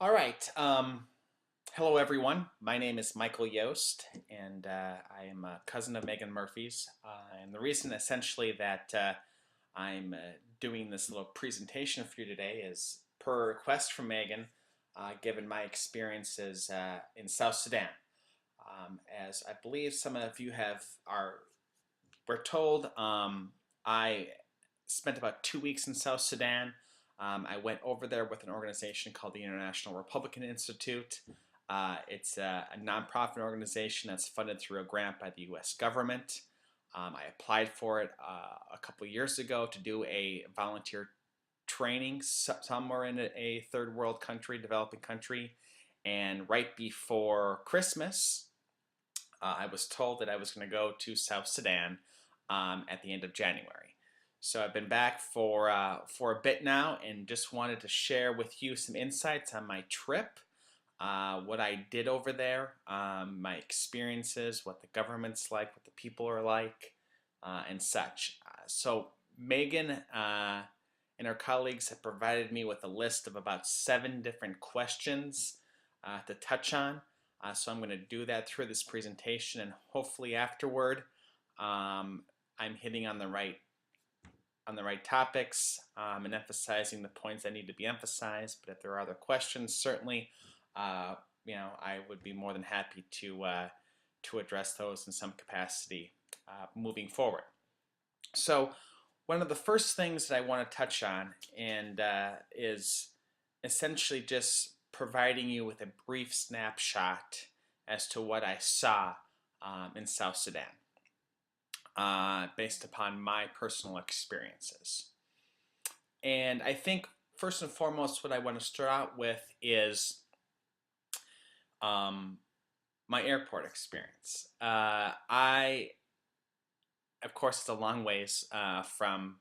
All right. Hello, everyone. My name is Michael Yost, and I am a cousin of Megan Murphy's. And the reason, essentially, that I'm doing this little presentation for you today is per request from Megan, given my experiences in South Sudan. As I believe some of you were told, I spent about 2 weeks in South Sudan. I went over there with an organization called the International Republican Institute. It's a nonprofit organization that's funded through a grant by the U.S. government. I applied for it a couple years ago to do a volunteer training somewhere in a third world country, developing country. And right before Christmas, I was told that I was going to go to South Sudan at the end of January. So I've been back for a bit now, and just wanted to share with you some insights on my trip, what I did over there, my experiences, what the government's like, what the people are like, and such. So Megan and her colleagues have provided me with a list of about 7 different questions to touch on. So I'm going to do that through this presentation, and hopefully afterward, I'm hitting on the right topics, and emphasizing the points that need to be emphasized. But if there are other questions, certainly, I would be more than happy to address those in some capacity moving forward. So one of the first things that I want to touch on and is essentially just providing you with a brief snapshot as to what I saw in South Sudan, based upon my personal experiences. And I think first and foremost, what I want to start out with is my airport experience. Of course, it's a long ways from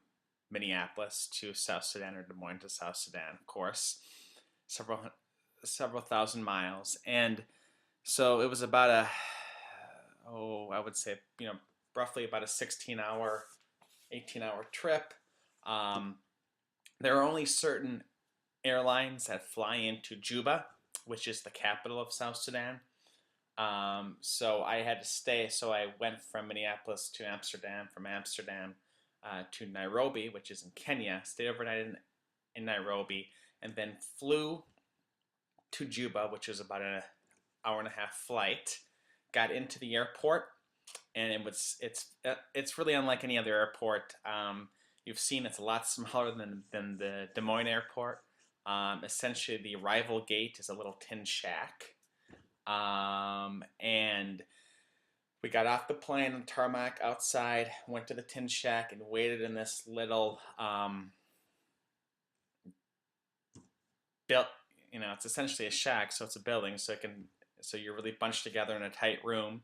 Minneapolis to South Sudan, or Des Moines to South Sudan, of course, several thousand miles. And so it was about I would say, roughly about a 16-hour, 18-hour trip. Um, there are only certain airlines that fly into Juba, which is the capital of South Sudan. So I had to stay. So I went from Minneapolis to Amsterdam, from Amsterdam to Nairobi, which is in Kenya. Stayed overnight in Nairobi, and then flew to Juba, which is about an hour and a half flight. Got into the airport, and it's really unlike any other airport you've seen. It's a lot smaller than the Des Moines airport. Essentially, the arrival gate is a little tin shack, and we got off the plane on tarmac outside, went to the tin shack, and waited in this little built. It's essentially a shack, so it's a building, so you're really bunched together in a tight room,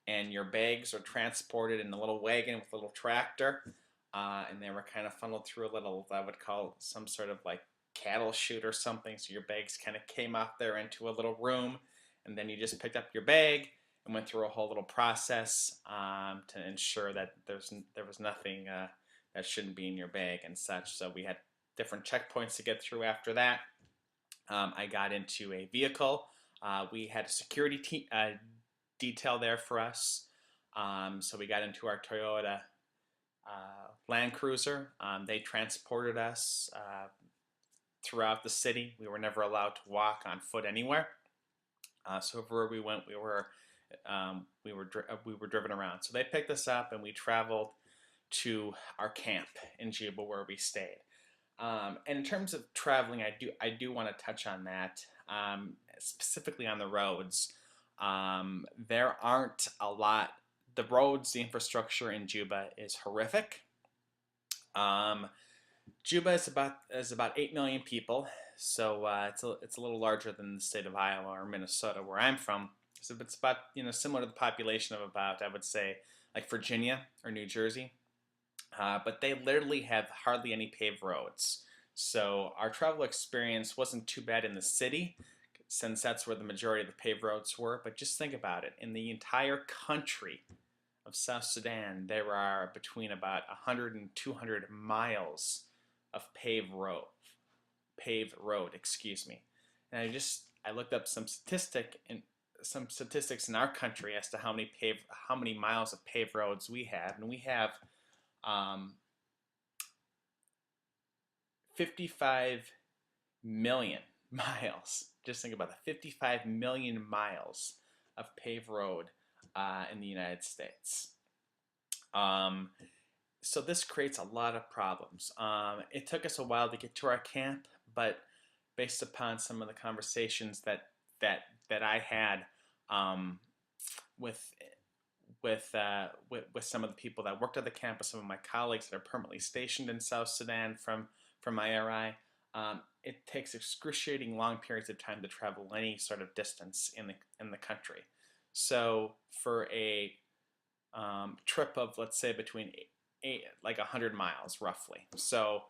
and your bags are transported in a little wagon with a little tractor, and they were kind of funneled through a little, I would call some sort of like cattle chute or something. So your bags kind of came out there into a little room, and then you just picked up your bag and went through a whole little process to ensure that there was nothing that shouldn't be in your bag and such. So we had different checkpoints to get through after that. I got into a vehicle. We had a security detail there for us. So we got into our Toyota Land Cruiser. They transported us throughout the city. We were never allowed to walk on foot anywhere. So everywhere we went, we were driven around. So they picked us up, and we traveled to our camp in Juba, where we stayed. And in terms of traveling, I do want to touch on that, specifically on the roads. There aren't a lot. The roads, the infrastructure in Juba is horrific. Juba is about 8 million people, so it's a little larger than the state of Iowa or Minnesota, where I'm from. So it's about similar to the population of about, I would say, like Virginia or New Jersey, but they literally have hardly any paved roads. So our travel experience wasn't too bad in the city, since that's where the majority of the paved roads were. But just think about it: in the entire country of South Sudan, there are between about 100 and 200 miles of paved road, excuse me. and I looked up some statistics in our country as to how many miles of paved roads we have, and we have um, 55 million miles. Just think about that, 55 million miles of paved road in the United States. Um, so this creates a lot of problems. It took us a while to get to our camp, but based upon some of the conversations that that I had um, with with some of the people that worked at the campus, some of my colleagues that are permanently stationed in South Sudan from IRI, it takes excruciating long periods of time to travel any sort of distance in the country. So for a trip of, let's say, between like 100 miles roughly. So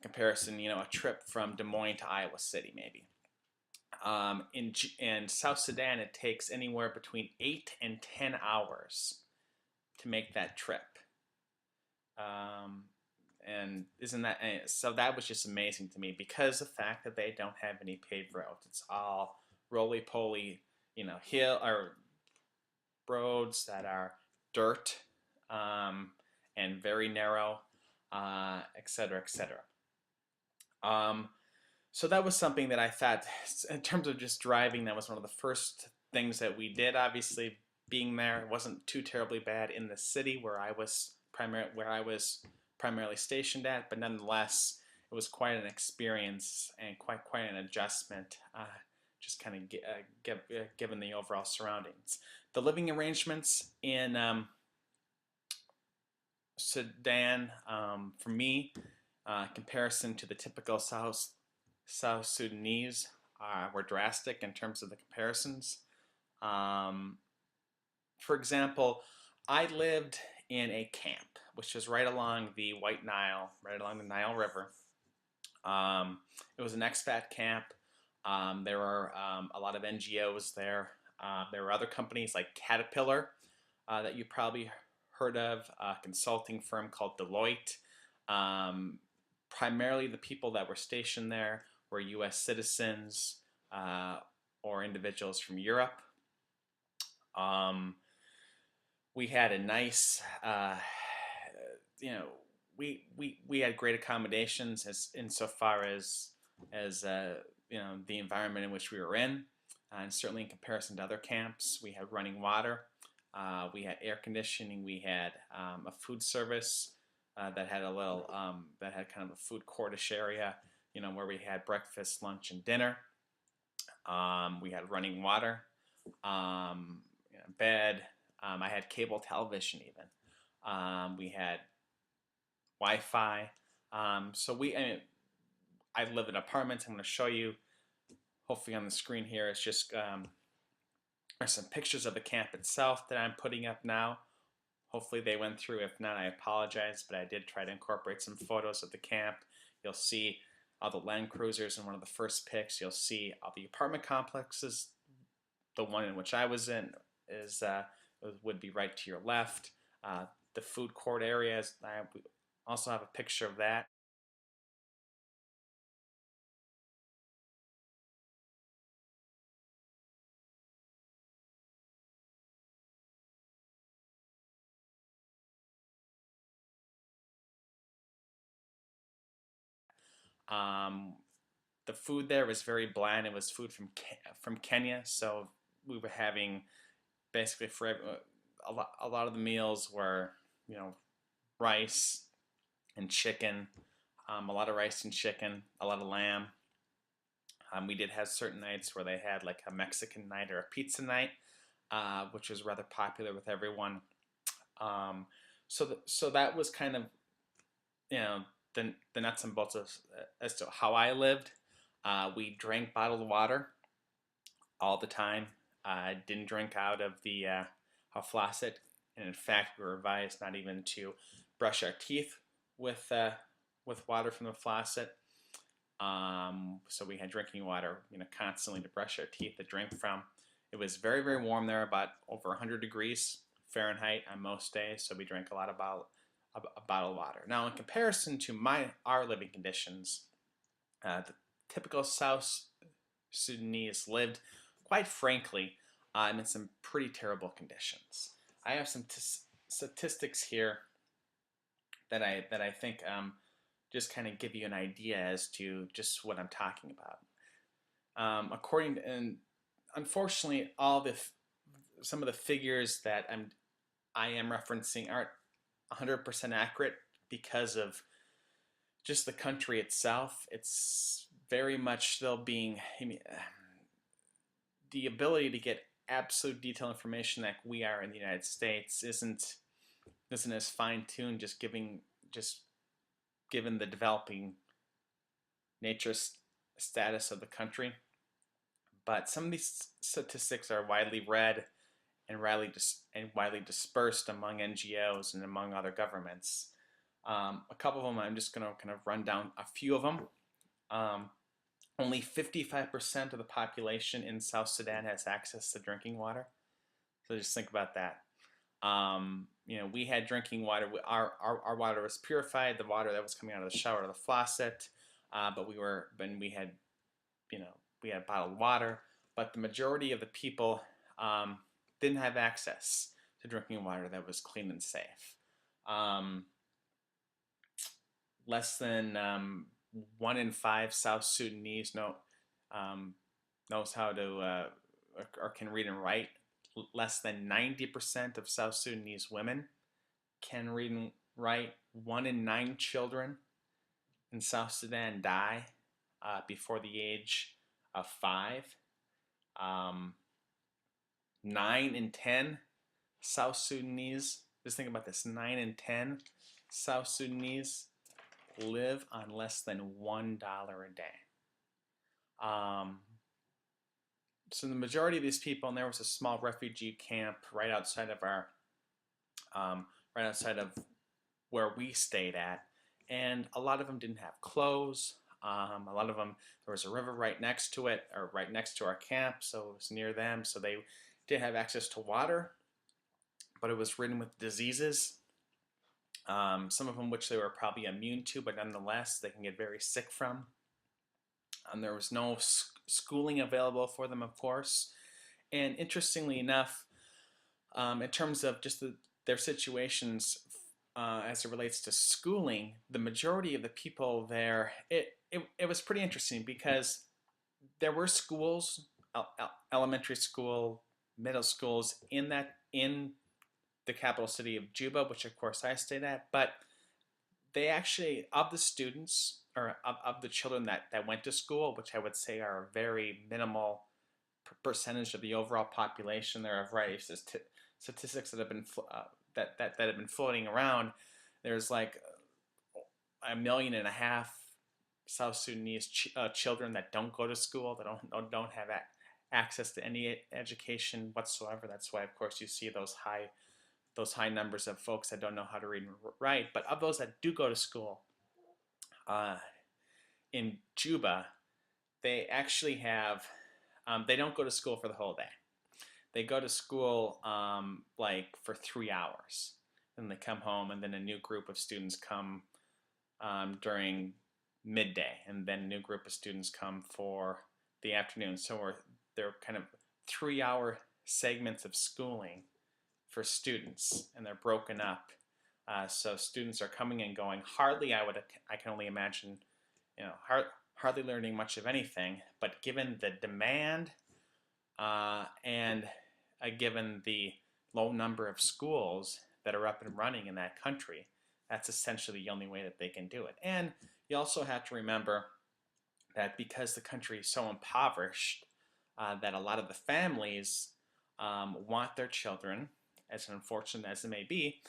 comparison, a trip from Des Moines to Iowa City maybe. In South Sudan, it takes anywhere between 8 and 10 hours to make that trip. Um, and isn't that so? That was just amazing to me because the fact that they don't have any paved roads. It's all roly poly, hill or roads that are dirt and very narrow, et cetera, et cetera. Um, so that was something that I thought, in terms of just driving, that was one of the first things that we did. Obviously, being there, it wasn't too terribly bad in the city where I was primarily stationed at, but nonetheless, it was quite an experience and quite an adjustment. Just kind of given the overall surroundings. The living arrangements in Sudan, for me, comparison to the typical South Sudanese, were drastic in terms of the comparisons. Um, for example, I lived in a camp, which is right along the White Nile, right along the Nile River. It was an expat camp. There were a lot of NGOs there. There were other companies like Caterpillar that you probably heard of, a consulting firm called Deloitte. Primarily the people that were stationed there were US citizens or individuals from Europe. We had a nice, we had great accommodations as insofar as the environment in which we were in, and certainly in comparison to other camps. We had running water, we had air conditioning, we had a food service that had that had kind of a food courtish area, where we had breakfast, lunch, and dinner. We had running water, bed. I had cable television even. We had Wi-Fi. I live in apartments. I'm going to show you, hopefully on the screen here. It's just are some pictures of the camp itself that I'm putting up now. Hopefully they went through. If not, I apologize, but I did try to incorporate some photos of the camp. You'll see all the Land Cruisers in one of the first pics. You'll see all the apartment complexes. The one in which I was in would be right to your left. The food court areas, I also have a picture of that. Um, the food there was very bland. It was food from Kenya, so we were having basically a lot of the meals were rice and chicken, a lot of rice and chicken, a lot of lamb. We did have certain nights where they had like a Mexican night or a pizza night, which was rather popular with everyone. So that was kind of you know the nuts and bolts as to how I lived. We drank bottled water all the time. Didn't drink out of the faucet, and in fact, we were advised not even to brush our teeth with water from the faucet. So we had drinking water, constantly to brush our teeth, to drink from. It was very, very warm there, about over 100 degrees Fahrenheit on most days. So we drank a lot of bottled water. Now, in comparison to our living conditions, the typical South Sudanese lived, quite frankly, in some pretty terrible conditions. I have some statistics here that I think just kind of give you an idea as to just what I'm talking about. According to, and unfortunately, some of the figures that I am referencing aren't 100% accurate because of just the country itself. It's very much still being, I mean, the ability to get absolute detailed information like we are in the United States isn't as fine tuned. Just given the developing nature status of the country. But some of these statistics are widely read and widely dispersed among NGOs and among other governments. A couple of them, I'm just going to kind of run down a few of them. Only 55% of the population in South Sudan has access to drinking water. So just think about that. We had drinking water. Our water was purified. The water that was coming out of the shower or the faucet, but we had, we had bottled water. But the majority of the people didn't have access to drinking water that was clean and safe. Less than 1 in 5 South Sudanese knows how to or can read and write. Less than 90% of South Sudanese women can read and write. 1 in 9 children in South Sudan die before the age of 5. 9 in 10 South Sudanese, just think about this, 9 in 10 South Sudanese live on less than $1 a day. So the majority of these people, and there was a small refugee camp right outside of where we stayed at, and a lot of them didn't have clothes. A lot of them, there was a river right next to it, or right next to our camp, so it was near them, so they did have access to water, but it was ridden with diseases, some of them which they were probably immune to, but nonetheless, they can get very sick from. There was no schooling available for them, of course. And interestingly enough, in terms of just their situations as it relates to schooling, the majority of the people there, it was pretty interesting because there were schools, elementary school, middle schools in the capital city of Juba, which of course I stayed at, but they actually, of the students, or of the children that went to school, which I would say are a very minimal percentage of the overall population, there are a variety of statistics that have been that have been floating around. There's like 1.5 million South Sudanese children that don't go to school, that don't have access to any education whatsoever. That's why, of course, you see those high numbers of folks that don't know how to read and write. But of those that do go to school, in Juba, they actually have, they don't go to school for the whole day. They go to school like for 3 hours. Then they come home, and then a new group of students come during midday, and then a new group of students come for the afternoon. So they're kind of 3-hour segments of schooling for students, and they're broken up. So students are coming and going. I can only imagine, hardly learning much of anything. But given the demand and given the low number of schools that are up and running in that country, that's essentially the only way that they can do it. And you also have to remember that because the country is so impoverished, that a lot of the families want their children, as unfortunate as it may be,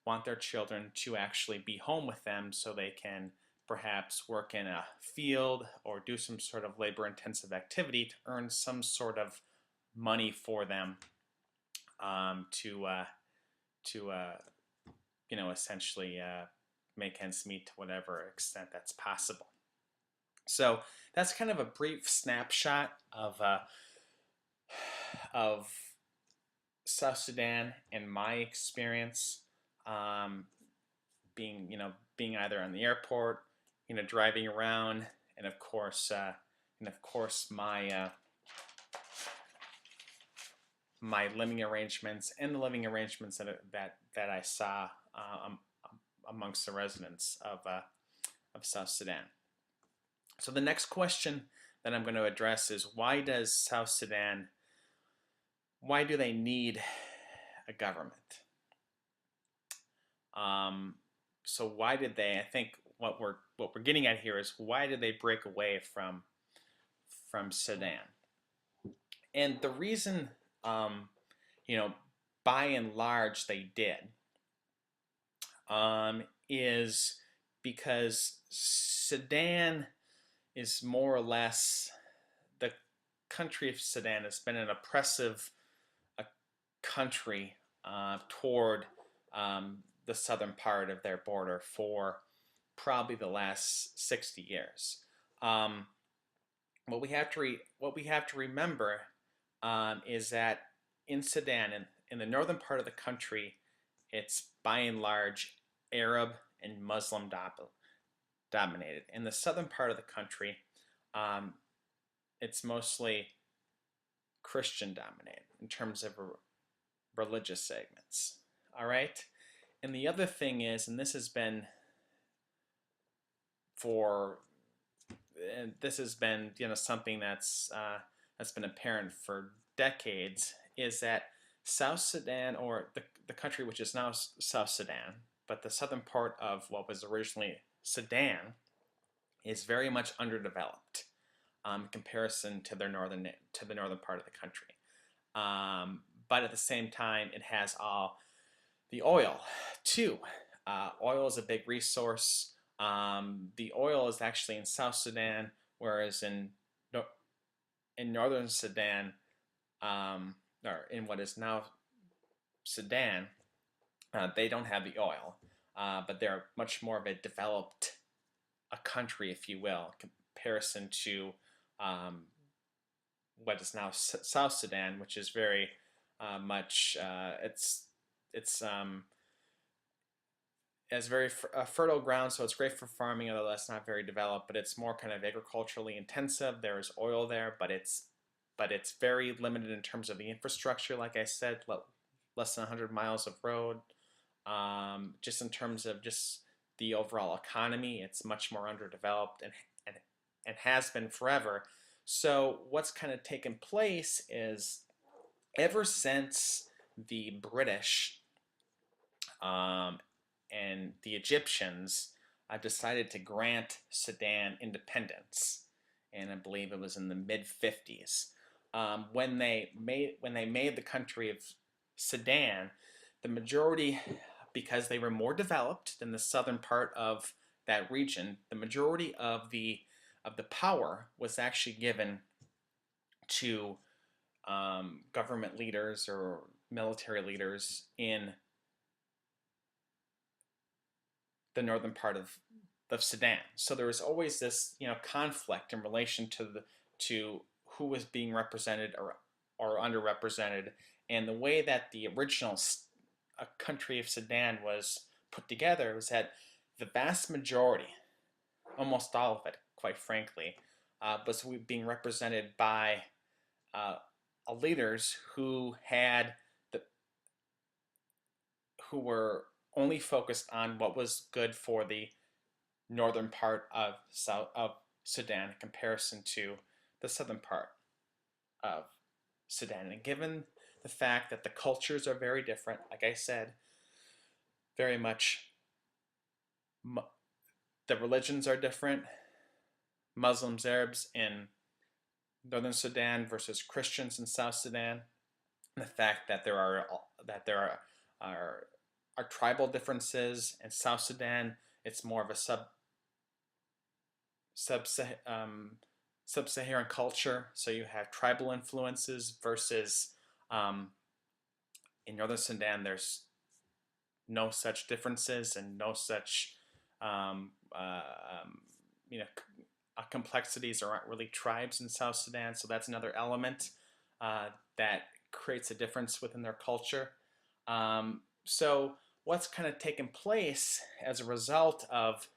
want their children to actually be home with them so they can perhaps work in a field or do some sort of labor-intensive activity to earn some sort of money for them to essentially make ends meet to whatever extent that's possible. So that's kind of a brief snapshot of South Sudan and my experience, being either on the airport, driving around, and of course, and of course my living arrangements and the living arrangements that I saw amongst the residents of South Sudan. So the next question that I'm going to address is, why does South Sudan, why do they need a government? So why did they? I think what we're getting at here is, why did they break away from Sudan? And the reason, you know, by and large they did, is because Sudan is more or less, the country of Sudan has been an oppressive country toward the southern part of their border for probably the last 60 years. What we have to remember is that in Sudan, in the northern part of the country, it's by and large Arab and Muslim dominated. In the southern part of the country, it's mostly Christian dominated in terms of religious segments. All right. And the other thing is, and this has been something that's been apparent for decades, is that South Sudan, or the country which is now South Sudan, but the southern part of what was originally Sudan, is very much underdeveloped in comparison to the northern part of the country. But at the same time, it has all the oil too. Oil is a big resource. The oil is actually in South Sudan, whereas in northern Sudan, or in what is now Sudan, they don't have the oil, but they're much more of a developed country, if you will, in comparison to what is now South Sudan, which is very much has very fertile ground, so it's great for farming, although that's not very developed. But it's more kind of agriculturally intensive. There is oil there, but it's very limited in terms of the infrastructure. Like I said, less than 100 miles of road. Just in terms of just the overall economy, it's much more underdeveloped and has been forever. So what's kind of taken place is, ever since the British and the Egyptians decided to grant Sudan independence, and I believe it was in the mid-50s, when they made the country of Sudan, the majority, because they were more developed than the southern part of that region, the majority of the power was actually given to government leaders or military leaders in the northern part of Sudan. So there was always this, conflict in relation to who was being represented or underrepresented, and the way that the original country of Sudan was put together was that the vast majority, almost all of it, quite frankly, was being represented by leaders who were only focused on what was good for the northern part of Sudan in comparison to the southern part of Sudan. And given the fact that the cultures are very different, like I said, very much the religions are different. Muslims, Arabs in northern Sudan versus Christians in South Sudan. And the fact that there are tribal differences in South Sudan. It's more of a sub-Saharan culture, so you have tribal influences versus in northern Sudan there's no such differences and no such complexities. There aren't really tribes in South Sudan, so that's another element that creates a difference within their culture. So what's kind of taken place as a result of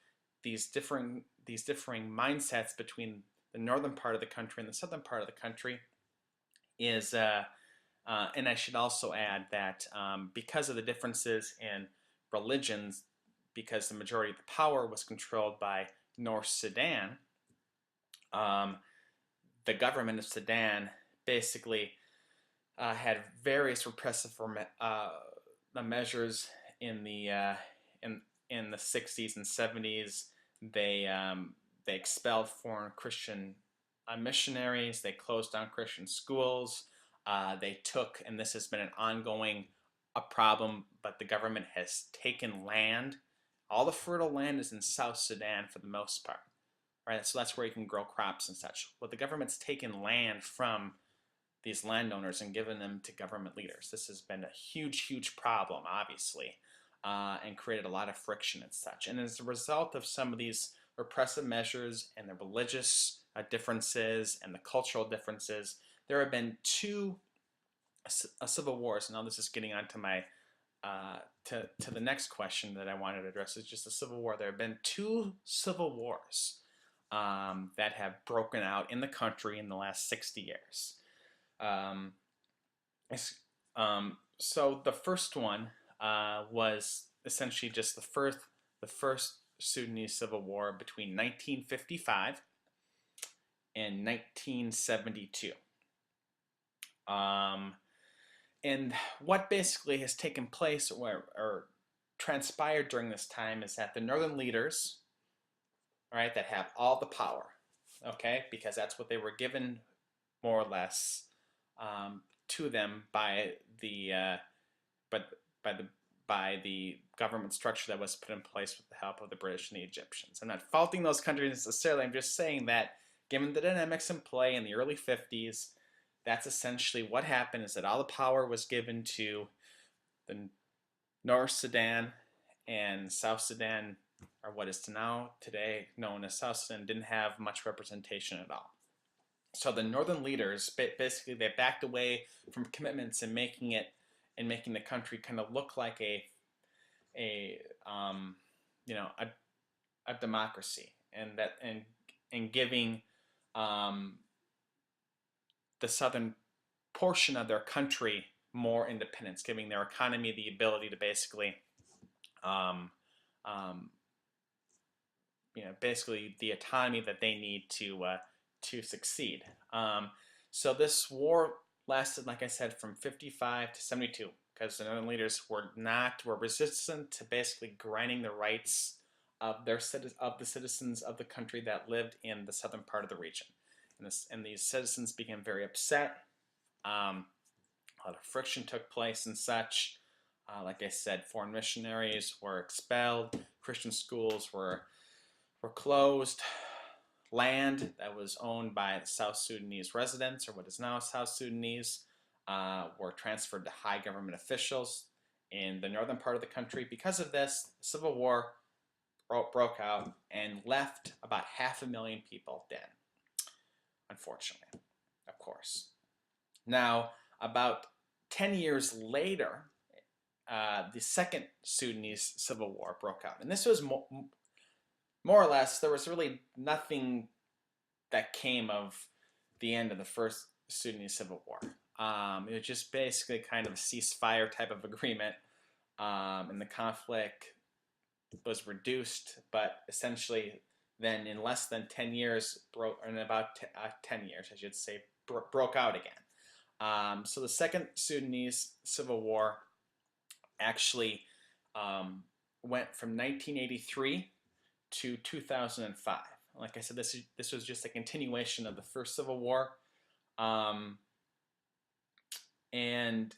these differing mindsets between the northern part of the country and the southern part of the country is, and I should also add that because of the differences in religions, because the majority of the power was controlled by North Sudan, um, the government of Sudan basically had various repressive measures in the in the 60s and 70s. They expelled foreign Christian missionaries. They closed down Christian schools. They took, and this has been an ongoing a problem, but the government has taken land. All the fertile land is in South Sudan for the most part, right? So that's where you can grow crops and such. Well, the government's taken land from these landowners and given them to government leaders. This has been a huge, huge problem, obviously, and created a lot of friction and such. And as a result of some of these repressive measures and the religious differences and the cultural differences, there have been two civil wars. Now this is getting onto my to the next question that I wanted to address, is just the civil war. There have been two civil wars that have broken out in the country in the last 60 years. Um, so the first one was essentially just the first Sudanese civil war between 1955 and 1972. And what basically has taken place or transpired during this time is that the northern leaders, all right, that have all the power, okay, because that's what they were given more or less to them by the by the government structure that was put in place with the help of the British and the Egyptians. I'm not faulting those countries necessarily. I'm just saying that given the dynamics in play in the early 50s, that's essentially what happened, is that all the power was given to the North Sudan, and South Sudan, or what is now today known as South Sudan, didn't have much representation at all. So the northern leaders basically they backed away from commitments and making the country kind of look like a democracy, and giving the southern portion of their country more independence, giving their economy the ability to basically basically the autonomy that they need to succeed. So this war lasted, like I said, from 55 to 72, because the northern leaders were resistant to basically granting the rights of the citizens of the country that lived in the southern part of the region. And these citizens became very upset. A lot of friction took place and such. Like I said, foreign missionaries were expelled. Christian schools were closed. Land that was owned by South Sudanese residents, or what is now South Sudanese, were transferred to high government officials in the northern part of the country. Because of this, the Civil War broke out and left about 500,000 people dead, unfortunately, of course. Now, about 10 years later, the second Sudanese Civil War broke out. And this was more or less, there was really nothing that came of the end of the first Sudanese Civil War. It was just basically kind of a ceasefire type of agreement, and the conflict was reduced, but essentially then in less than 10 years, in about 10 years, I should say, broke out again. So the second Sudanese Civil War actually went from 1983 to 2005. Like I said, this was just a continuation of the first Civil War, and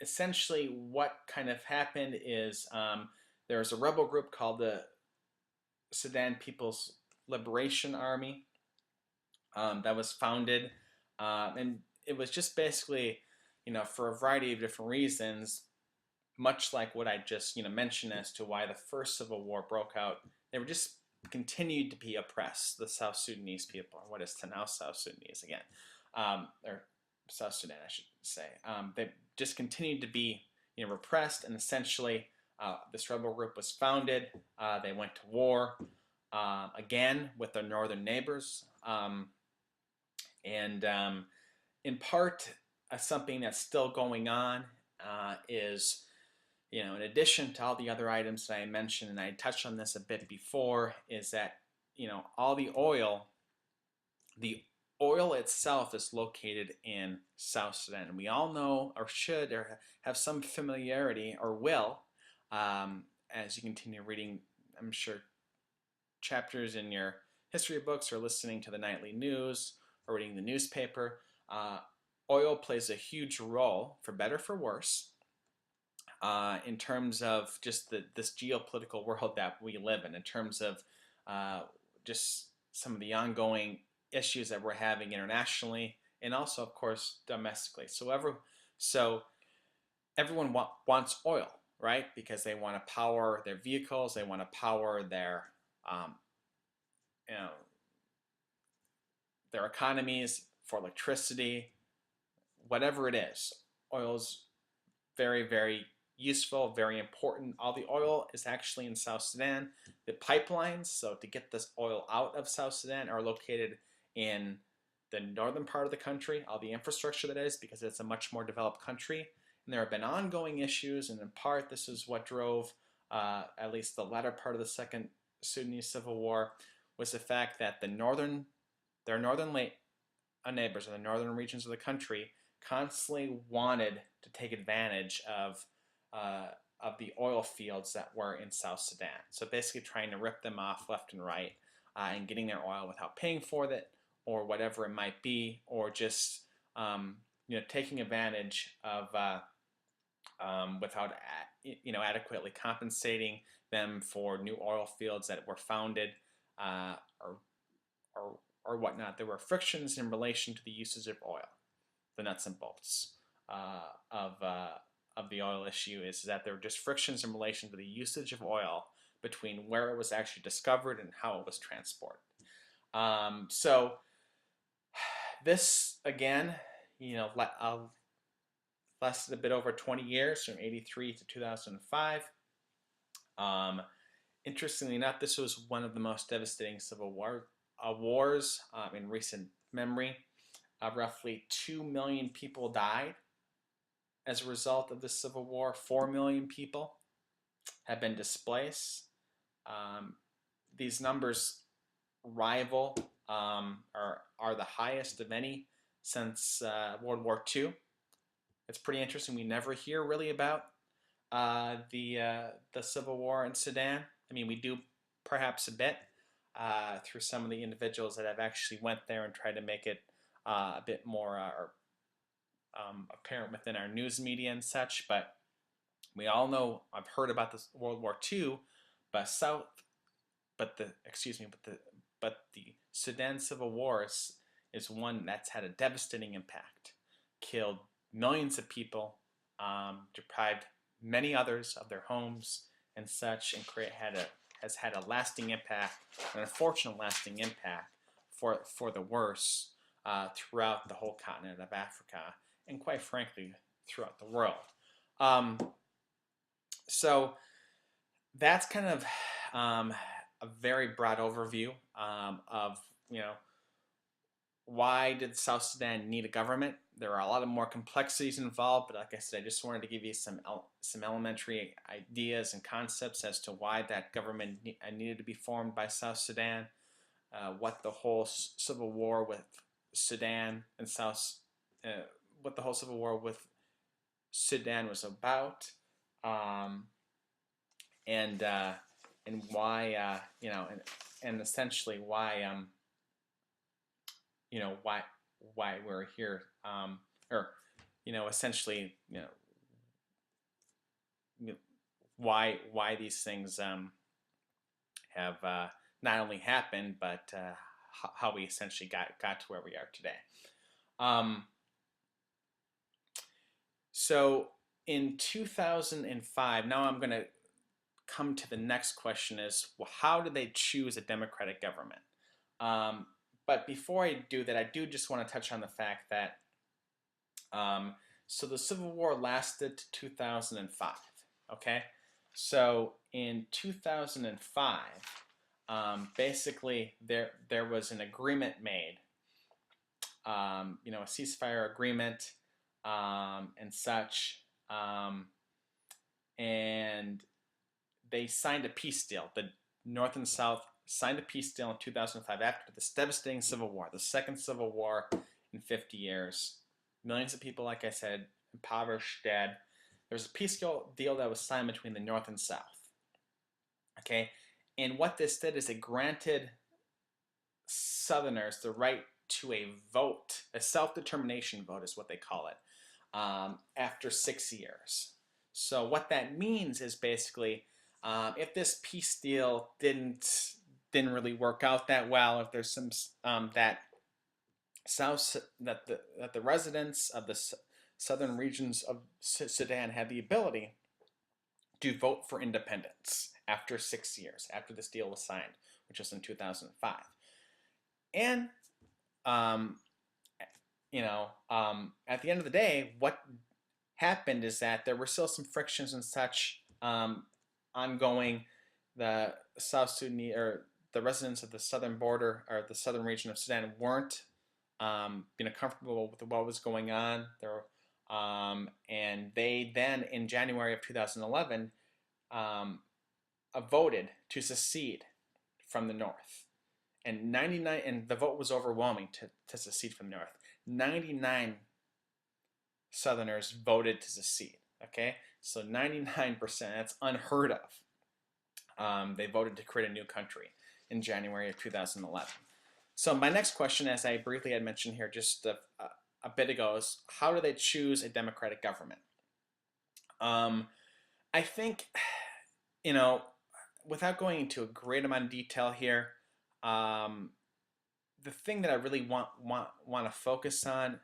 essentially what kind of happened is there was a rebel group called the Sudan People's Liberation Army that was founded, and it was just basically, for a variety of different reasons, much like what I just mentioned as to why the first Civil War broke out. They were just continued to be oppressed, the South Sudanese people, or what is to now South Sudanese again, or South Sudan, I should say. They just continued to be repressed, and essentially this rebel group was founded. They went to war again with their northern neighbors, And in part, something that's still going on is, in addition to all the other items that I mentioned, and I touched on this a bit before, is that, all the oil itself is located in South Sudan. And we all know, or should, or have some familiarity, or will, as you continue reading, I'm sure, chapters in your history books or listening to the nightly news or reading the newspaper. Oil plays a huge role, for better or for worse, in terms of just this geopolitical world that we live in terms of just some of the ongoing issues that we're having internationally and also, of course, domestically. So everyone wants oil, right? Because they want to power their vehicles, they want to power um, you know, their economies, for electricity, whatever it is. Oil's very, very useful, very important. All the oil is actually in South Sudan. The pipelines, so to get this oil out of South Sudan, are located in the northern part of the country, all the infrastructure that is, because it's a much more developed country. And there have been ongoing issues, and in part, this is what drove at least the latter part of the Second Sudanese Civil War, was the fact that their northern neighbors in the northern regions of the country constantly wanted to take advantage of the oil fields that were in South Sudan. So basically trying to rip them off left and right and getting their oil without paying for it or whatever it might be, or just taking advantage of without adequately compensating them for new oil fields that were founded or, or whatnot. There were frictions in relation to the usage of oil. The nuts and bolts of the oil issue is that there were just frictions in relation to the usage of oil between where it was actually discovered and how it was transported. So this again, lasted a bit over 20 years, from 83 to 2005. Interestingly enough, this was one of the most devastating civil wars in recent memory. Roughly 2 million people died as a result of the Civil War. 4 million people have been displaced. These numbers rival or are the highest of any since World War II. It's pretty interesting. We never hear really about the Civil War in Sudan. I mean, we do perhaps a bit through some of the individuals that have actually went there and tried to make it a bit more apparent within our news media and such. But we all know, I've heard about this World War II, but the Sudan Civil War is one that's had a devastating impact, killed millions of people, deprived many others of their homes and such, and has had a lasting impact, an unfortunate lasting impact for the worse throughout the whole continent of Africa, and quite frankly, throughout the world. So that's kind of a very broad overview of why did South Sudan need a government. There are a lot of more complexities involved, but like I said, I just wanted to give you some elementary ideas and concepts as to why that government needed to be formed by South Sudan, what the whole civil war with Sudan and what the whole civil war with Sudan was about, and why and essentially why why we're here, or essentially why these things have not only happened, but how we essentially got to where we are today. So in 2005, now I'm going to come to the next question is, well, how did they choose a democratic government? But before I do that, I do just want to touch on the fact that so the Civil War lasted to 2005, okay? So in 2005, basically there was an agreement made a ceasefire agreement and such. And they signed a peace deal. The North and South signed a peace deal in 2005 after this devastating civil war, the second civil war in 50 years. Millions of people, like I said, impoverished, dead. There was a peace deal that was signed between the North and South. Okay, and what this did is it granted Southerners the right to a vote, a self-determination vote is what they call it, after 6 years. So what that means is basically, if this peace deal didn't really work out that well, if there's some that the residents of the southern regions of Sudan had the ability to vote for independence after 6 years after this deal was signed, which was in 2005. And at the end of the day, what happened is that there were still some frictions and such ongoing. The South Sudanese, or the residents of the southern border or the southern region of Sudan, weren't comfortable with what was going on there, and they then in January of 2011 voted to secede from the North. And the vote was overwhelming to secede from the North. 99 Southerners voted to secede. Okay, so 99%, that's unheard of. They voted to create a new country in January of 2011. So my next question, as I briefly had mentioned here just a bit ago, is how do they choose a democratic government? I think, without going into a great amount of detail here, the thing that I really want to focus on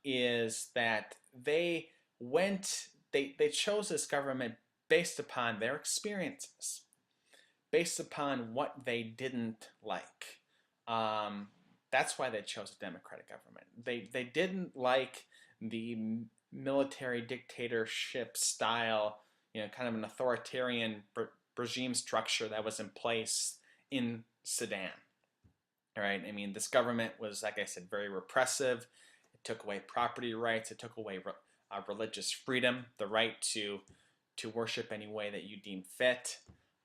is that they chose this government based upon their experiences, based upon what they didn't like. That's why they chose a democratic government. They didn't like the military dictatorship style, kind of an authoritarian regime structure that was in place in Sudan. All right. I mean, this government was, like I said, very repressive. It took away property rights. It took away religious freedom, the right to worship any way that you deem fit.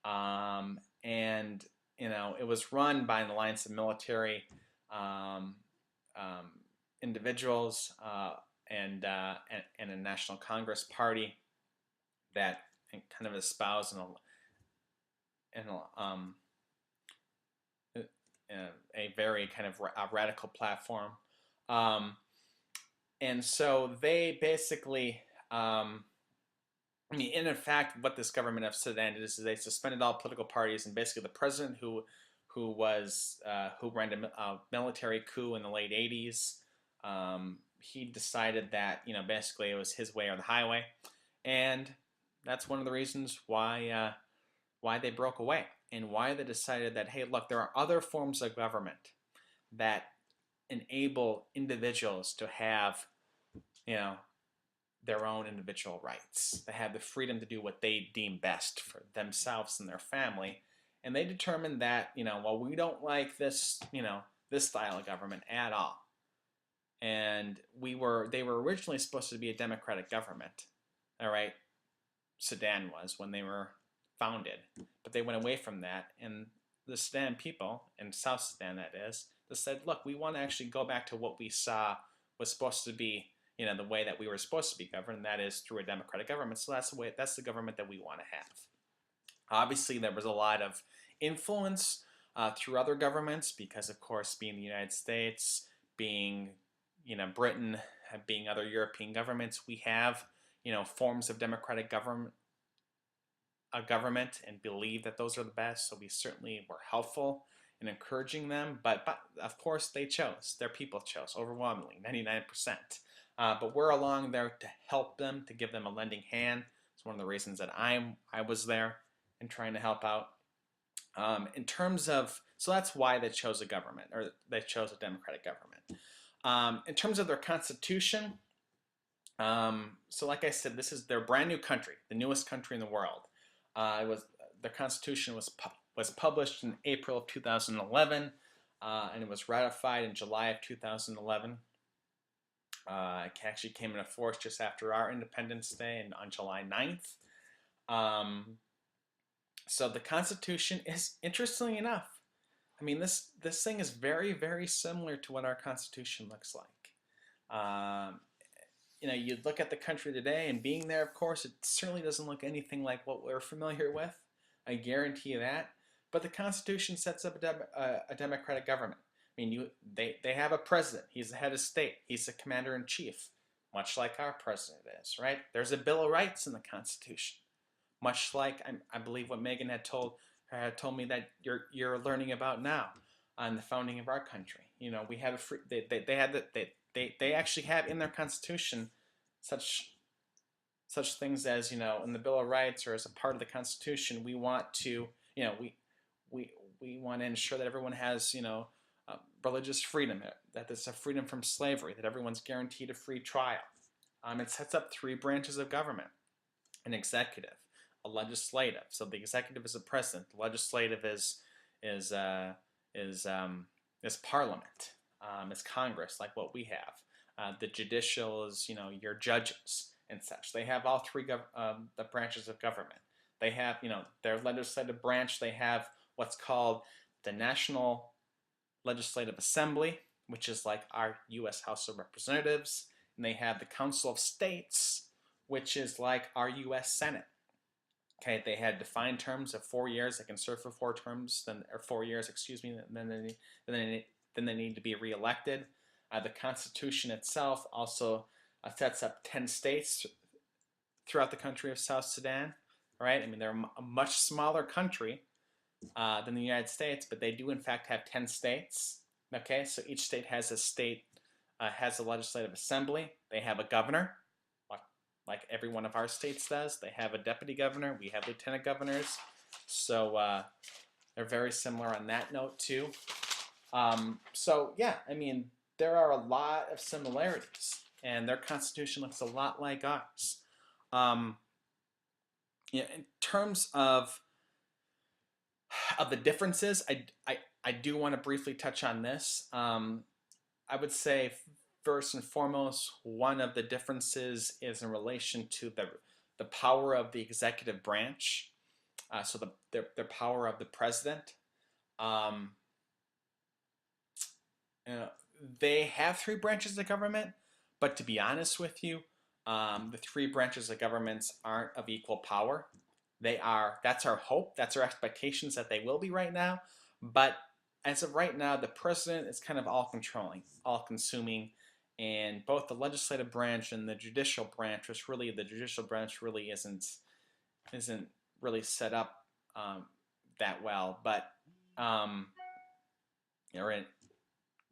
And it was run by an alliance of military individuals and a National Congress Party that kind of espoused a very kind of radical platform. And so they basically, in fact, what this government of Sudan did is they suspended all political parties, and basically the president who ran a military coup in the late 80s, he decided that basically it was his way or the highway, and that's one of the reasons why they broke away, and why they decided that, hey, look, there are other forms of government that enable individuals to have their own individual rights. They have the freedom to do what they deem best for themselves and their family. And they determined that, well, we don't like this, this style of government at all. And they were originally supposed to be a democratic government. All right. Sudan was, when they were founded. But they went away from that. And the Sudan people, in South Sudan that is, they said, look, we want to actually go back to what we saw was supposed to be, the way that we were supposed to be governed, and that is through a democratic government. So that's the government that we want to have. Obviously, there was a lot of influence through other governments because, of course, being the United States, being, Britain, being other European governments, we have, forms of democratic government and believe that those are the best. So we certainly were helpful in encouraging them. But of course, their people chose overwhelmingly, 99%. But we're along there to help them, to give them a lending hand. It's one of the reasons that I was there and trying to help out. In terms of, so that's why they chose a government, or they chose a democratic government. In terms of their constitution, so like I said, this is their brand new country, the newest country in the world. Their constitution was published in April of 2011. and it was ratified in July of 2011. It actually came into force just after our Independence Day and on July 9th. So the Constitution is, interestingly enough, I mean, this thing is very, very similar to what our Constitution looks like. You look at the country today, and being there, of course, it certainly doesn't look anything like what we're familiar with. I guarantee you that. But the Constitution sets up a democratic government. I mean, they have a president. He's the head of state. He's the commander in chief, much like our president is, right? There's a Bill of Rights in the Constitution, much like I believe what Megan had told me that you're learning about now on the founding of our country. We have a free. They actually have in their Constitution such things as, in the Bill of Rights or as a part of the Constitution, we want to we want to ensure that everyone has religious freedom, that there's a freedom from slavery, that everyone's guaranteed a free trial. It sets up 3 branches of government: an executive, a legislative. So the executive is the president. The legislative is Parliament. Is Congress, like what we have. The judicial is your judges and such. They have all 3 the branches of government. They have their legislative branch. They have what's called the National Legislative Assembly, which is like our U.S. House of Representatives, and they have the Council of States, which is like our U.S. Senate. Okay, they had defined terms of 4 years. They can serve for 4 terms, or 4 years, excuse me. Then they need to be reelected. The Constitution itself also sets up 10 states throughout the country of South Sudan. Right? I mean, they're a much smaller country than the United States, but they do in fact have 10 states. Okay, so each state has a legislative assembly. They have a governor, like every one of our states does. They have a deputy governor. We have lieutenant governors. So they're very similar on that note too. So yeah, I mean, there are a lot of similarities, and their constitution looks a lot like ours. In terms of the differences, I do want to briefly touch on this. I would say first and foremost, one of the differences is in relation to the power of the executive branch. So the power of the president. They have 3 branches of government, but to be honest with you, the 3 branches of governments aren't of equal power. That's our hope, that's our expectations that they will be right now. But as of right now, the president is kind of all-controlling, all-consuming, and both the legislative branch and the judicial branch, the judicial branch really isn't really set up that well, but it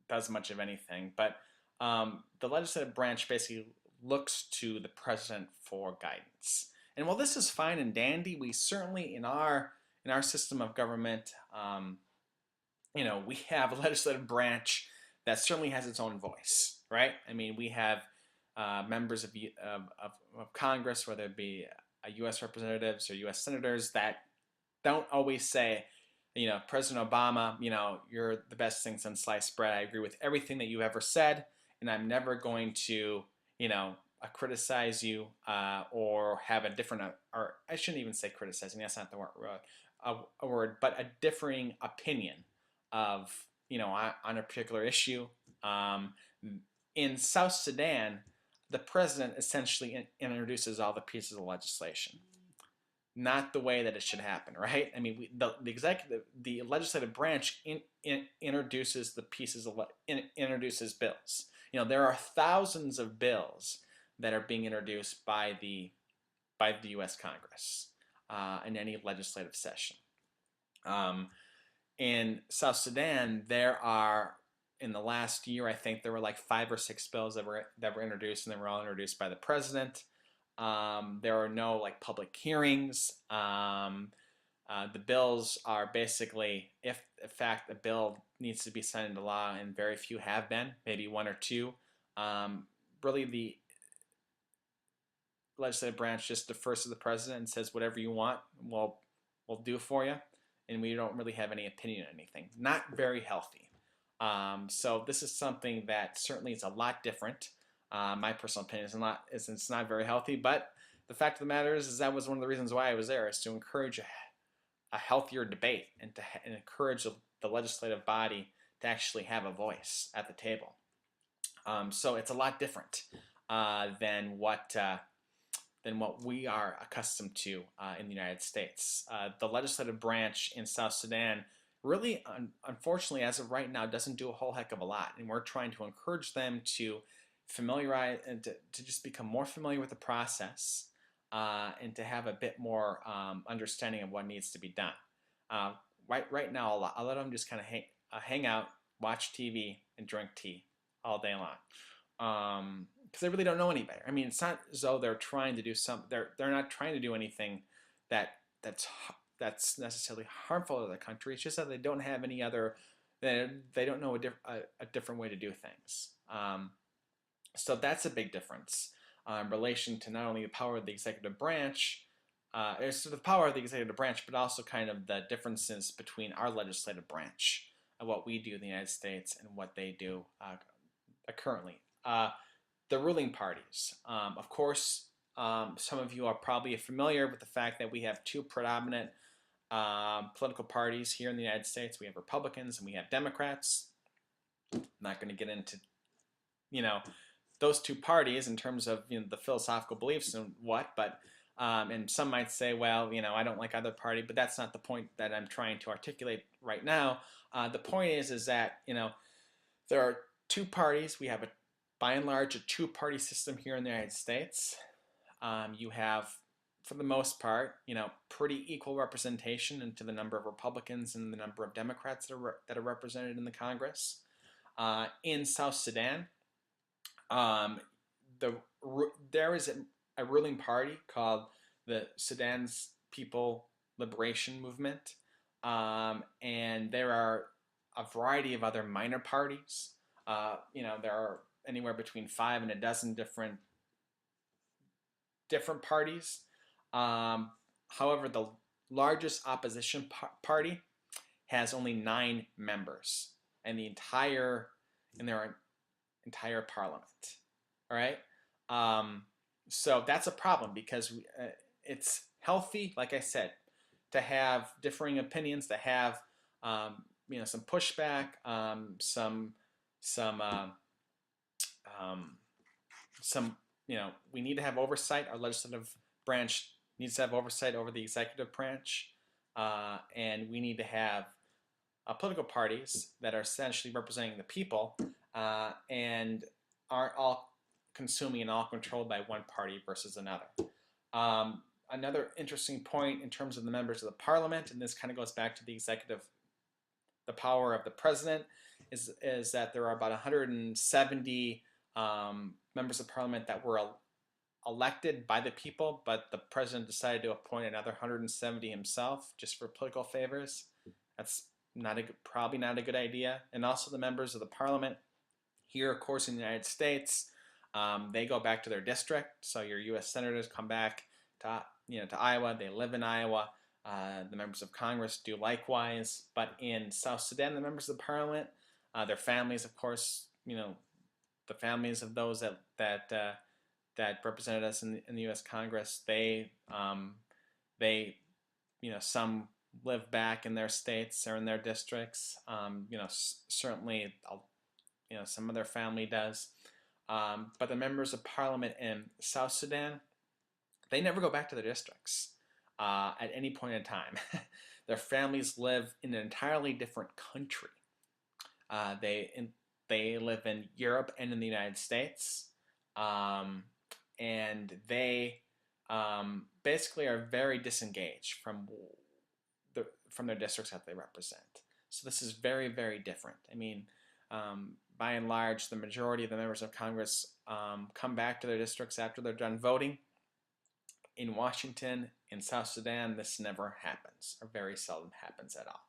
does much of anything. But the legislative branch basically looks to the president for guidance. And while this is fine and dandy, we certainly in our system of government, we have a legislative branch that certainly has its own voice, right? I mean, we have members of Congress, whether it be U.S. representatives or U.S. senators, that don't always say, President Obama, you're the best thing since sliced bread. I agree with everything that you ever said, and I'm never going to, criticize you or have a different, or I shouldn't even say criticizing, that's not the word, but a differing opinion of, on a particular issue. In South Sudan, the president essentially introduces all the pieces of legislation. Not the way that it should happen, right? I mean, the legislative branch introduces the pieces of introduces bills. There are thousands of bills that are being introduced by the U.S. Congress in any legislative session. In South Sudan, there are, in the last year, I think there were like 5 or 6 bills that were introduced, and they were all introduced by the president. There are no public hearings. The bills are basically, if in fact a bill needs to be signed into law, and very few have been, maybe 1 or 2. Really, the legislative branch just defers to the president and says, whatever you want, we'll do for you, and we don't really have any opinion on anything. Not very healthy. So this is something that certainly is a lot different. My personal opinion is it's not very healthy, but the fact of the matter is that was one of the reasons why I was there, is to encourage a healthier debate and encourage the legislative body to actually have a voice at the table. So it's a lot different than what we are accustomed to in the United States. The legislative branch in South Sudan really, unfortunately, as of right now, doesn't do a whole heck of a lot, and we're trying to encourage them to familiarize and to just become more familiar with the process and to have a bit more understanding of what needs to be done. Uh, right now, a lot of them just kind of hang out, watch TV, and drink tea all day long. Because they really don't know any better. I mean, it's not as though they're trying to do they're not trying to do anything that's necessarily harmful to the country. It's just that they don't have any other. They don't know a different way to do things. So that's a big difference in relation to not only the power of the executive branch, the power of the executive branch, but also kind of the differences between our legislative branch and what we do in the United States and what they do currently. The ruling parties. Of course, some of you are probably familiar with the fact that we have two predominant political parties here in the United States. We have Republicans and we have Democrats. I'm not going to get into, those two parties in terms of the philosophical beliefs and what, but and some might say, well, I don't like either party, but that's not the point that I'm trying to articulate right now. The point is that there are two parties. We have by and large a two-party system here in the United States. You have, for the most part, pretty equal representation into the number of Republicans and the number of Democrats that are represented in the Congress. In South Sudan, there is a ruling party called the Sudan's People Liberation Movement, and there are a variety of other minor parties. There are anywhere between 5 and a dozen different parties. However, the largest opposition party has only 9 members in their entire parliament. All right. So that's a problem because it's healthy, like I said, to have differing opinions, to have some pushback, we need to have oversight. Our legislative branch needs to have oversight over the executive branch, and we need to have political parties that are essentially representing the people and aren't all consuming and all controlled by one party versus another. Another interesting point in terms of the members of the parliament, and this kind of goes back to the power of the president, is that there are about 170 members of parliament that were elected by the people, but the president decided to appoint another 170 himself just for political favors. That's probably not a good idea. And also the members of the parliament here, of course, in the United States, they go back to their district. So your U.S. senators come back to Iowa. They live in Iowa. The members of Congress do likewise. But in South Sudan, the members of the parliament, their families, of course, the families of those that represented us in the U.S. Congress, some live back in their states or in their districts. Certainly, some of their family does. But the members of parliament in South Sudan, they never go back to their districts at any point in time. Their families live in an entirely different country. They live in Europe and in the United States, and they basically are very disengaged from their districts that they represent. So this is very, very different. I mean, by and large, the majority of the members of Congress come back to their districts after they're done voting. In Washington, in South Sudan, this never happens, or very seldom happens at all.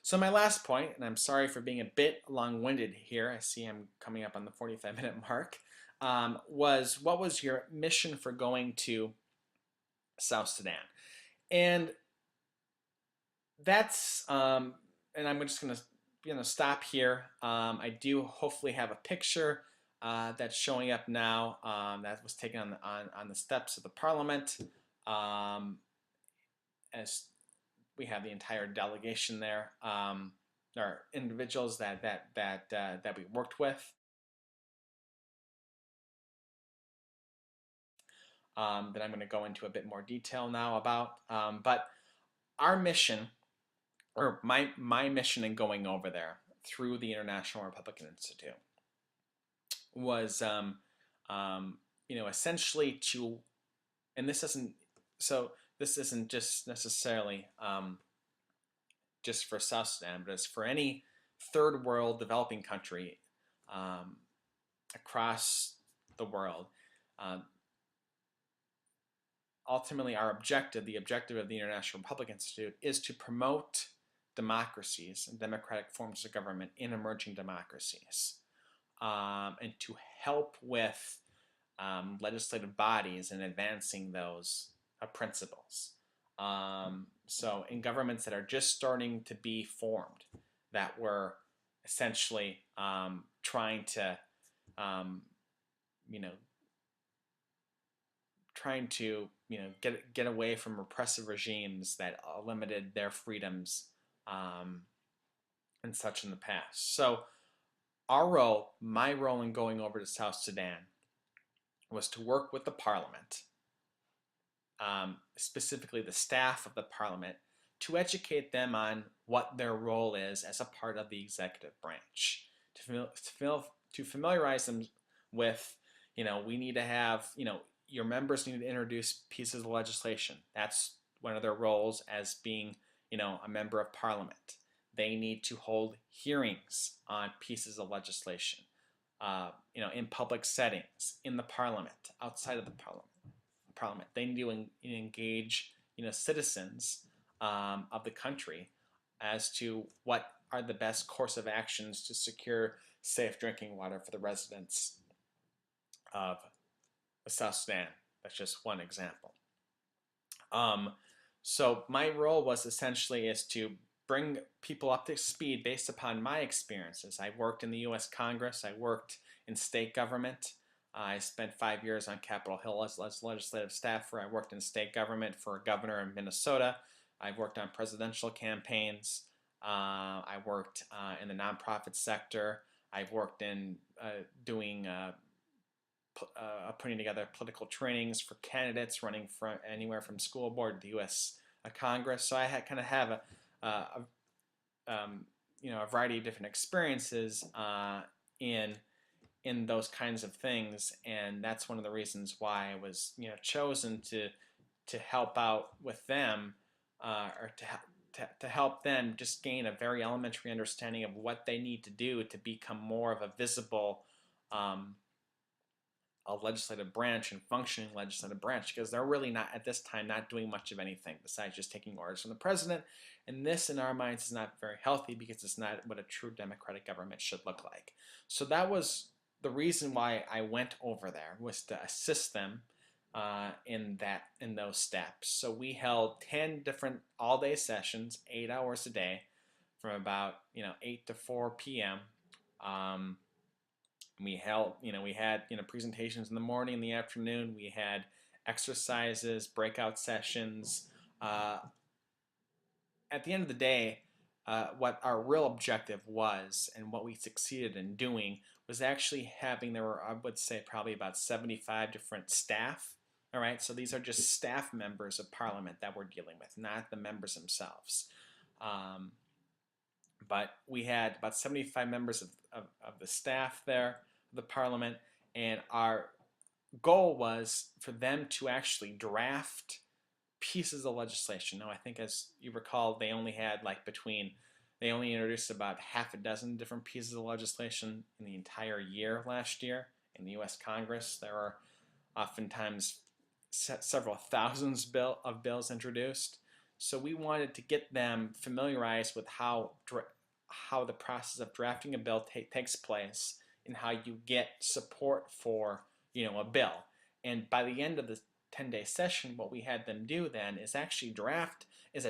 So my last point, and I'm sorry for being a bit long-winded here, I see I'm coming up on the 45-minute mark, was what was your mission for going to South Sudan? And that's, and I'm just going to stop here. I do hopefully have a picture that's showing up now that was taken on the steps of the Parliament. As we have the entire delegation there, or individuals that we worked with. That I'm going to go into a bit more detail now about. But our mission, or my mission in going over there through the International Republican Institute, was essentially to, and this isn't just necessarily just for South Sudan, but it's for any third world developing country across the world. Ultimately, our objective, the objective of the International Republican Institute, is to promote democracies and democratic forms of government in emerging democracies, and to help with legislative bodies in advancing those principles. So in governments that are just starting to be formed, that were essentially trying to get away from repressive regimes that limited their freedoms and such in the past. So my role in going over to South Sudan, was to work with the Parliament, specifically the staff of the Parliament, to educate them on what their role is as a part of the executive branch, to familiarize them with, we need to have, your members need to introduce pieces of legislation. That's one of their roles as being, a member of Parliament. They need to hold hearings on pieces of legislation, in public settings, in the Parliament, outside of the Parliament. They need to engage, citizens of the country as to what are the best course of actions to secure safe drinking water for the residents of South Sudan. That's just one example. So my role was essentially is to bring people up to speed based upon my experiences. I worked in the U.S. Congress. I worked in state government. I spent 5 years on Capitol Hill as legislative staffer. I worked in state government for a governor in Minnesota. I've worked on presidential campaigns. I worked in the nonprofit sector. I've worked in putting together political trainings for candidates running from anywhere from school board to the U.S. Congress. So I kind of have a variety of different experiences in those kinds of things, and that's one of the reasons why I was chosen to help out with them, or to help them just gain a very elementary understanding of what they need to do to become more of a visible a legislative branch and functioning legislative branch, because they're really not at this time not doing much of anything besides just taking orders from the president, and this in our minds is not very healthy because it's not what a true democratic government should look like. So that was the reason why I went over there, was to assist them in those steps. So we held 10 different all-day sessions, 8 hours a day, from about 8 to 4 p.m. We had presentations in the morning, in the afternoon. We had exercises, breakout sessions. At the end of the day, what our real objective was, and what we succeeded in doing, was actually having, there were, I would say, probably about 75 different staff. All right, so these are just staff members of Parliament that we're dealing with, not the members themselves. But we had about 75 members of the staff there, the Parliament, and our goal was for them to actually draft pieces of legislation. Now, I think, as you recall, they only introduced about half a dozen different pieces of legislation in the entire year last year. In the U.S. Congress, there are oftentimes several thousands of bills introduced. So we wanted to get them familiarized with how the process of drafting a bill takes place, and how you get support for a bill. And by the end of 10-day session, what we had them do then is actually draft, is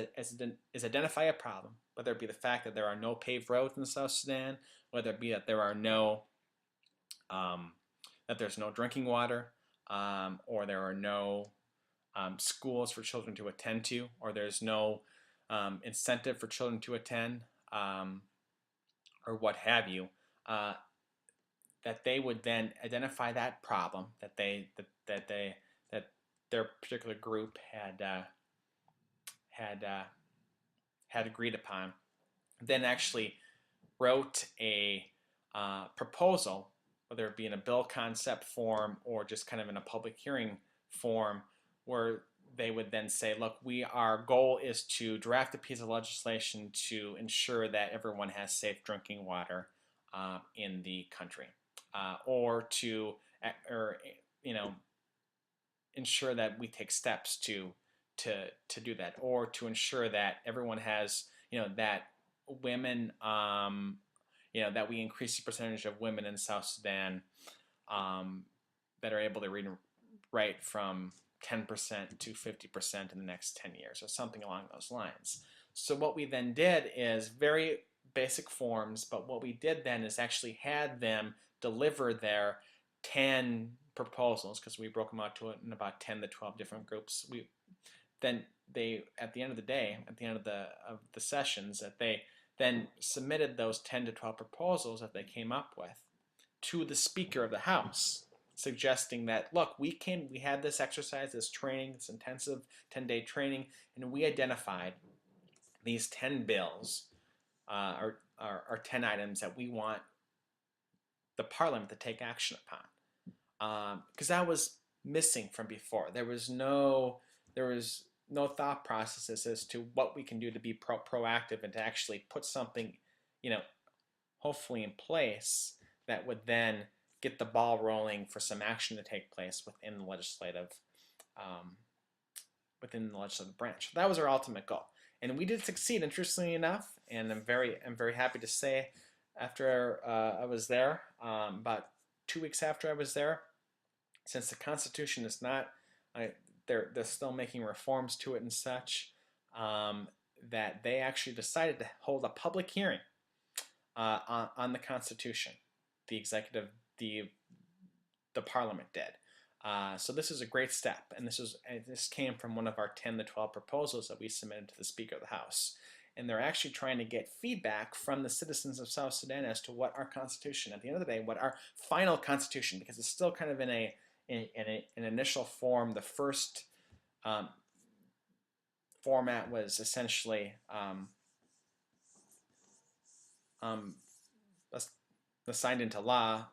identify a problem, whether it be the fact that there are no paved roads in South Sudan, whether it be that there are no that there's no drinking water, or there are no schools for children to attend to, or there's no incentive for children to attend, or what have you. That they would then identify that problem that their particular group had agreed upon, then actually wrote a proposal, whether it be in a bill concept form or just kind of in a public hearing form, where they would then say, look, our goal is to draft a piece of legislation to ensure that everyone has safe drinking water in the country, or ensure that we take steps to do that, or to ensure that everyone has, that women, that we increase the percentage of women in South Sudan that are able to read and write from 10% to 50% in the next 10 years, or something along those lines. So what we then did is very basic forms, but what we did then is actually had them deliver their 10 proposals, because we broke them out to in about 10 to 12 different groups. At the end of the day, at the end of the sessions, that they then submitted those 10 to 12 proposals that they came up with to the Speaker of the House, suggesting that, look, we had this exercise, this training, this intensive 10-day training, and we identified these 10 bills, or 10 items that we want the Parliament to take action upon, because that was missing from before. There was no thought processes as to what we can do to be proactive and to actually put something, hopefully in place that would then get the ball rolling for some action to take place within the legislative branch. That was our ultimate goal, and we did succeed, interestingly enough. And I'm very happy to say, after I was there, about 2 weeks after I was there, since the Constitution is not, they're still making reforms to it and such, that they actually decided to hold a public hearing on the Constitution. The executive, the Parliament did. So this is a great step, and this came from one of our 10 to 12 proposals that we submitted to the Speaker of the House. And they're actually trying to get feedback from the citizens of South Sudan as to what our Constitution, at the end of the day, what our final Constitution, because it's still kind of in an initial form. The first format was essentially signed into law,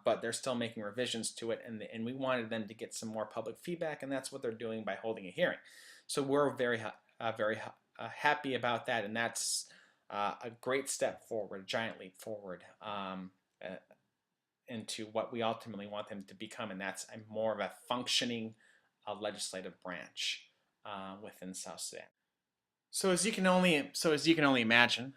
but they're still making revisions to it, and we wanted them to get some more public feedback, and that's what they're doing by holding a hearing. So we're very happy about that, and that's a great step forward, a giant leap forward into what we ultimately want them to become, and that's more of a functioning legislative branch within South Sudan. So as you can only imagine,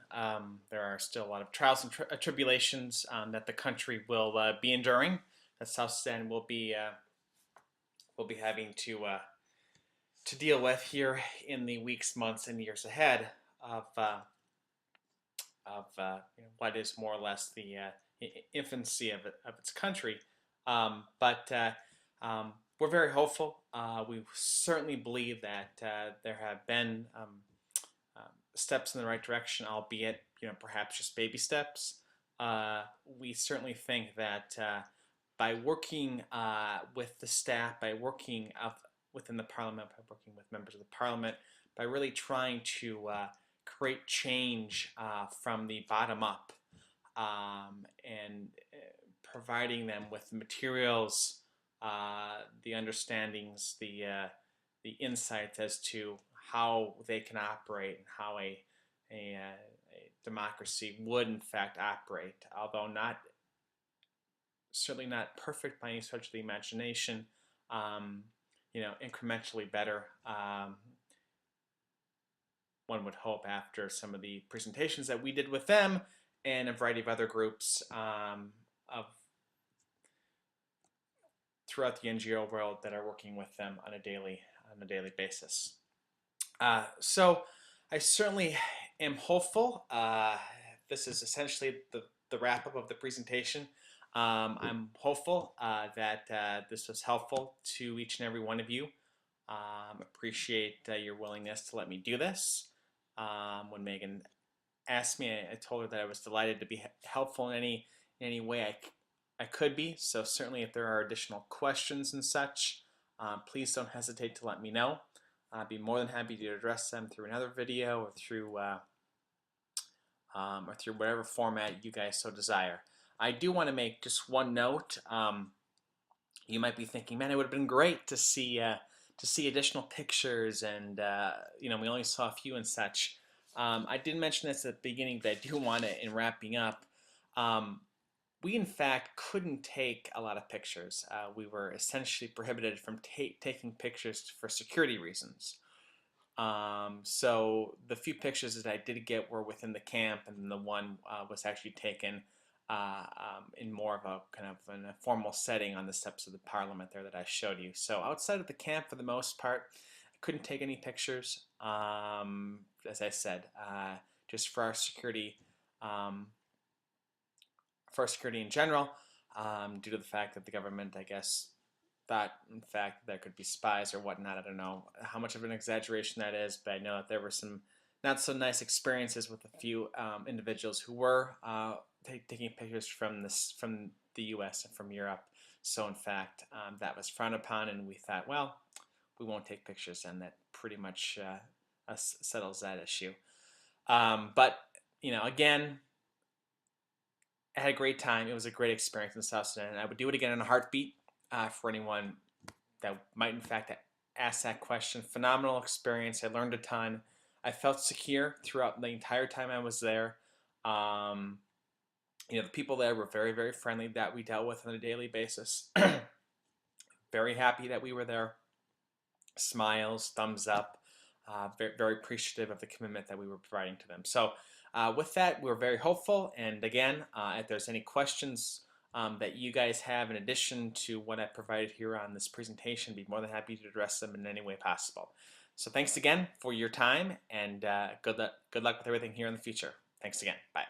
there are still a lot of trials and tribulations that the country will be enduring, that South Sudan will be having to deal with here in the weeks, months, and years ahead of what is more or less the infancy of its country. But we're very hopeful. We certainly believe that there have been steps in the right direction, albeit perhaps just baby steps. We certainly think that by working with the staff, by working within the Parliament, by working with members of the Parliament, by really trying to create change from the bottom up, and providing them with the materials, the understandings, the insights as to how they can operate and how a democracy would in fact operate, although certainly not perfect by any stretch of the imagination, incrementally better. One would hope, after some of the presentations that we did with them and a variety of other groups throughout the NGO world that are working with them on a daily basis. So I certainly am hopeful. This is essentially the wrap up of the presentation. I'm hopeful that this was helpful to each and every one of you. Appreciate your willingness to let me do this. When Megan asked me, I told her that I was delighted to be helpful in any way I could be. So certainly if there are additional questions and such, please don't hesitate to let me know. I'd be more than happy to address them through another video or through whatever format you guys so desire. I do want to make just one note. You might be thinking, man, it would have been great to see additional pictures, and we only saw a few and such. I did mention this at the beginning, but I do want to, in wrapping up, we in fact couldn't take a lot of pictures. We were essentially prohibited from taking pictures for security reasons. So the few pictures that I did get were within the camp, and the one was actually taken in more of a kind of an informal setting on the steps of the parliament there that I showed you. So outside of the camp, for the most part, I couldn't take any pictures. As I said, just for our security, in general, due to the fact that the government, I guess, thought in fact there could be spies or whatnot. I don't know how much of an exaggeration that is, but I know that there were some not so nice experiences with a few individuals who were taking pictures from the U.S. and from Europe. So in fact, that was frowned upon, and we thought, well, we won't take pictures, and that pretty much settles that issue. But again, I had a great time. It was a great experience in South Sudan, and I would do it again in a heartbeat. For anyone that might in fact ask that question, phenomenal experience. I learned a ton. I felt secure throughout the entire time I was there. The people there were very, very friendly that we dealt with on a daily basis. Very happy that we were there. Smiles, thumbs up. Very, very appreciative of the commitment that we were providing to them. So with that, we're very hopeful. And again, if there's any questions that you guys have in addition to what I provided here on this presentation, be more than happy to address them in any way possible. So thanks again for your time, and good luck with everything here in the future. Thanks again. Bye.